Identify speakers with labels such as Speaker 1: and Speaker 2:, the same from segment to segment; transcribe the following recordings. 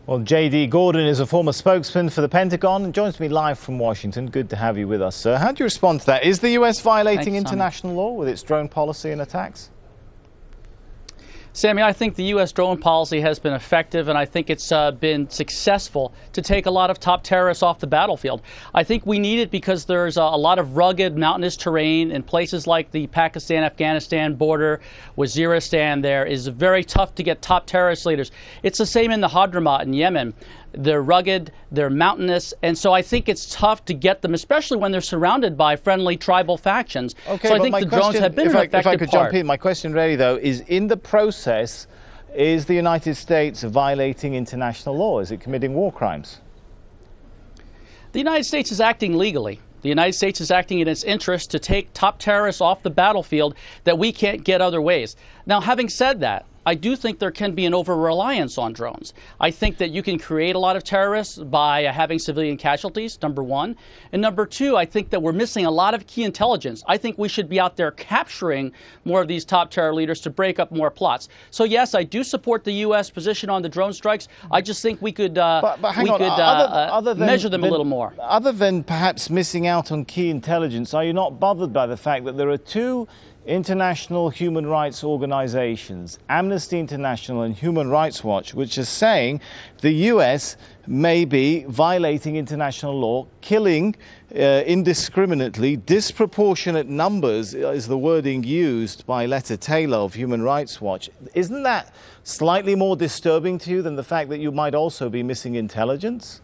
Speaker 1: Well, J.D. Gordon is a former spokesman for the Pentagon and joins me live from Washington. Good to have you with us, sir. How do you respond to that? Is the U.S. violating international law with its drone policy and attacks?
Speaker 2: Sammy, I think the U.S. drone policy has been effective, and I think it's been successful to take a lot of top terrorists off the battlefield. I think we need it because there's a lot of rugged, mountainous terrain in places like the Pakistan-Afghanistan border, Waziristan. There is very tough to get top terrorist leaders. It's the same in the Hadramaut in Yemen. They're rugged, they're mountainous, and so I think it's tough to get them, especially when they're surrounded by friendly tribal factions.
Speaker 1: Okay,
Speaker 2: so I think the drones have been an effective
Speaker 1: If I could
Speaker 2: part.
Speaker 1: jump in, my question really, though, is in the process, is the United States violating international law? Is it committing war crimes?
Speaker 2: The United States is acting legally. The United States is acting in its interest to take top terrorists off the battlefield that we can't get other ways. Now, having said that, I do think there can be an over-reliance on drones. I think that you can create a lot of terrorists by having civilian casualties, number one. And number two, I think that we're missing a lot of key intelligence. I think we should be out there capturing more of these top terror leaders to break up more plots. So yes, I do support the U.S. position on the drone strikes. I just think we could, measure them a little more.
Speaker 1: Other than perhaps missing out on key intelligence, are you not bothered by the fact that there are two international human rights organizations, Amnesty International and Human Rights Watch, which are saying the US may be violating international law, killing indiscriminately, disproportionate numbers is the wording used by Letta Taylor of Human Rights Watch. Isn't that slightly more disturbing to you than the fact that you might also be missing intelligence?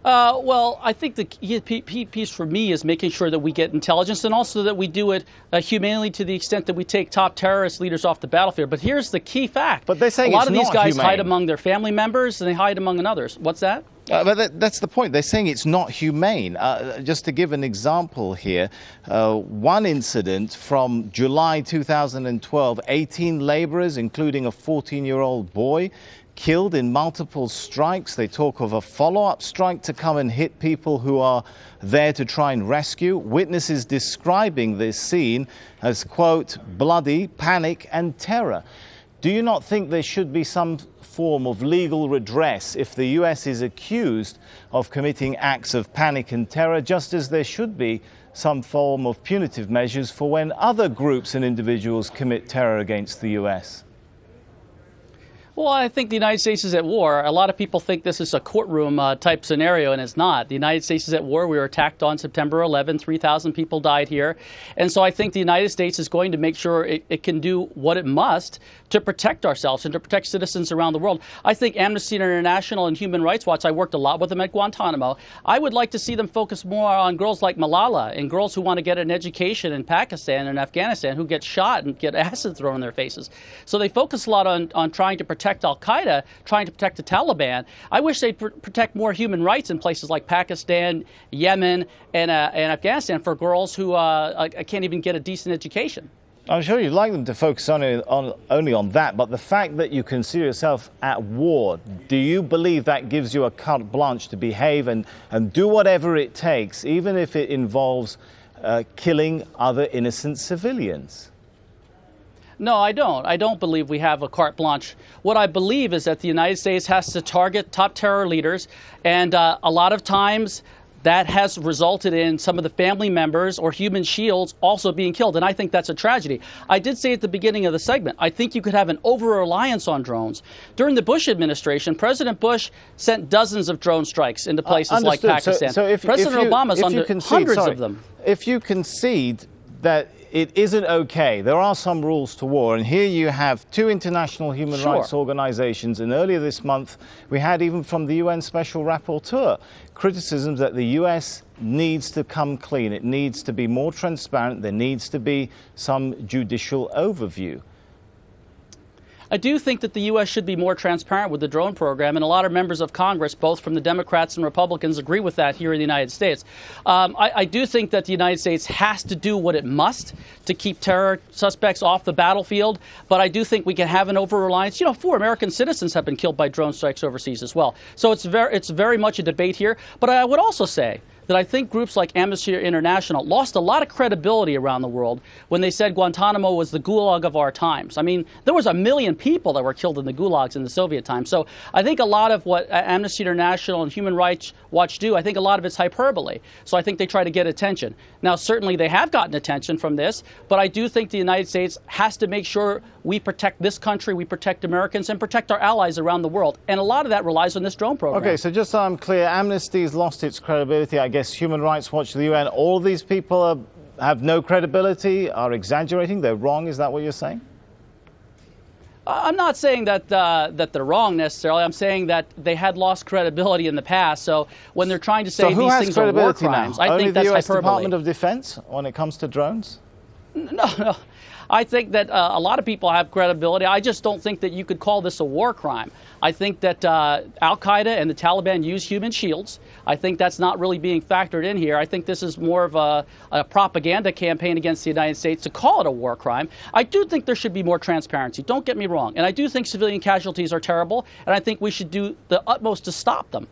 Speaker 2: Well, I think the key piece for me is making sure that we get intelligence and also that we do it humanely to the extent that we take top terrorist leaders off the battlefield. But here's the key fact.
Speaker 1: But they're saying
Speaker 2: a lot of
Speaker 1: it's
Speaker 2: these guys
Speaker 1: humane.
Speaker 2: hide among their family members and they hide among others. What's that?
Speaker 1: But that's the point. They're saying it's not humane. Just to give an example here, one incident from July 2012, 18 laborers, including a 14-year-old boy, killed in multiple strikes. They talk of a follow-up strike to come and hit people who are there to try and rescue. Witnesses describing this scene as, quote, bloody, panic and terror. Do you not think there should be some form of legal redress if the US is accused of committing acts of panic and terror, just as there should be some form of punitive measures for when other groups and individuals commit terror against the US?
Speaker 2: Well, I think the United States is at war. A lot of people think this is a courtroom type scenario, and it's not. The United States is at war. We were attacked on September 11. 3,000 people died here. And so I think the United States is going to make sure it can do what it must to protect ourselves and to protect citizens around the world. I think Amnesty International and Human Rights Watch, I worked a lot with them at Guantanamo. I would like to see them focus more on girls like Malala and girls who want to get an education in Pakistan and Afghanistan who get shot and get acid thrown in their faces. So they focus a lot on trying to protect Al-Qaeda, trying to protect the Taliban. I wish they'd protect more human rights in places like Pakistan, Yemen, and Afghanistan for girls who can't even get a decent education.
Speaker 1: I'm sure you'd like them to focus only on that, but the fact that you consider yourself at war, do you believe that gives you a carte blanche to behave and do whatever it takes, even if it involves killing other innocent civilians?
Speaker 2: No, I don't. I don't believe we have a carte blanche. What I believe is that the United States has to target top terror leaders, and a lot of times that has resulted in some of the family members or human shields also being killed, and I think that's a tragedy. I did say at the beginning of the segment, I think you could have an over-reliance on drones. During the Bush administration, President Bush sent dozens of drone strikes into places like Pakistan. President Obama's under hundreds of them.
Speaker 1: If you concede that it isn't okay, there are some rules to war, and here you have two international human rights organizations, and earlier this month we had, even from the UN Special Rapporteur, criticisms that the US needs to come clean. It needs to be more transparent. There needs to be some judicial overview.
Speaker 2: I do think that the U.S. should be more transparent with the drone program, and a lot of members of Congress, both from the Democrats and Republicans, agree with that here in the United States. I do think that the United States has to do what it must to keep terror suspects off the battlefield, but I do think we can have an over-reliance. You know, 4 American citizens have been killed by drone strikes overseas as well. So it's very much a debate here. But I would also say that I think groups like Amnesty International lost a lot of credibility around the world when they said Guantanamo was the gulag of our times. I mean, there was 1 million people that were killed in the gulags in the Soviet time. So I think a lot of what Amnesty International and Human Rights Watch do, I think a lot of it's hyperbole. So I think they try to get attention. Now, certainly they have gotten attention from this, but I do think the United States has to make sure we protect this country, we protect Americans, and protect our allies around the world. And a lot of that relies on this drone program.
Speaker 1: Okay, so just so I'm clear, Amnesty's lost its credibility. I guess Human Rights Watch, the UN, all of these people have no credibility, are exaggerating, they're wrong. Is that what you're saying?
Speaker 2: I'm not saying that that they're wrong necessarily. I'm saying that they had lost credibility in the past. So when they're trying to say these things are war crimes, I think that's hyperbole. Only the US
Speaker 1: Department of Defense when it comes to drones?
Speaker 2: No. I think that a lot of people have credibility. I just don't think that you could call this a war crime. I think that Al-Qaeda and the Taliban use human shields. I think that's not really being factored in here. I think this is more of a propaganda campaign against the United States to call it a war crime. I do think there should be more transparency. Don't get me wrong. And I do think civilian casualties are terrible, and I think we should do the utmost to stop them.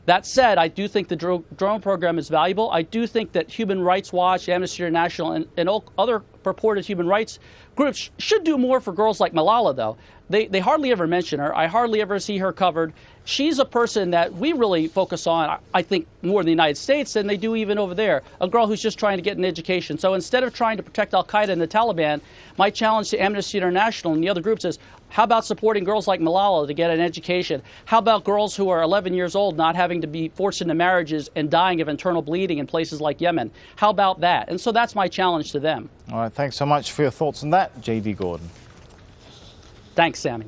Speaker 2: That said, I do think the drone program is valuable. I do think that Human Rights Watch, Amnesty International, and all other purported human rights groups should do more for girls like Malala, though. They hardly ever mention her. I hardly ever see her covered. She's a person that we really focus on, I think, more in the United States than they do even over there, a girl who's just trying to get an education. So instead of trying to protect Al-Qaeda and the Taliban, my challenge to Amnesty International and the other groups is, how about supporting girls like Malala to get an education? How about girls who are 11 years old not having to be forced into marriages and dying of internal bleeding in places like Yemen? How about that? And so that's my challenge to them.
Speaker 1: All right, thanks so much for your thoughts on that, J.D. Gordon.
Speaker 2: Thanks, Sammy.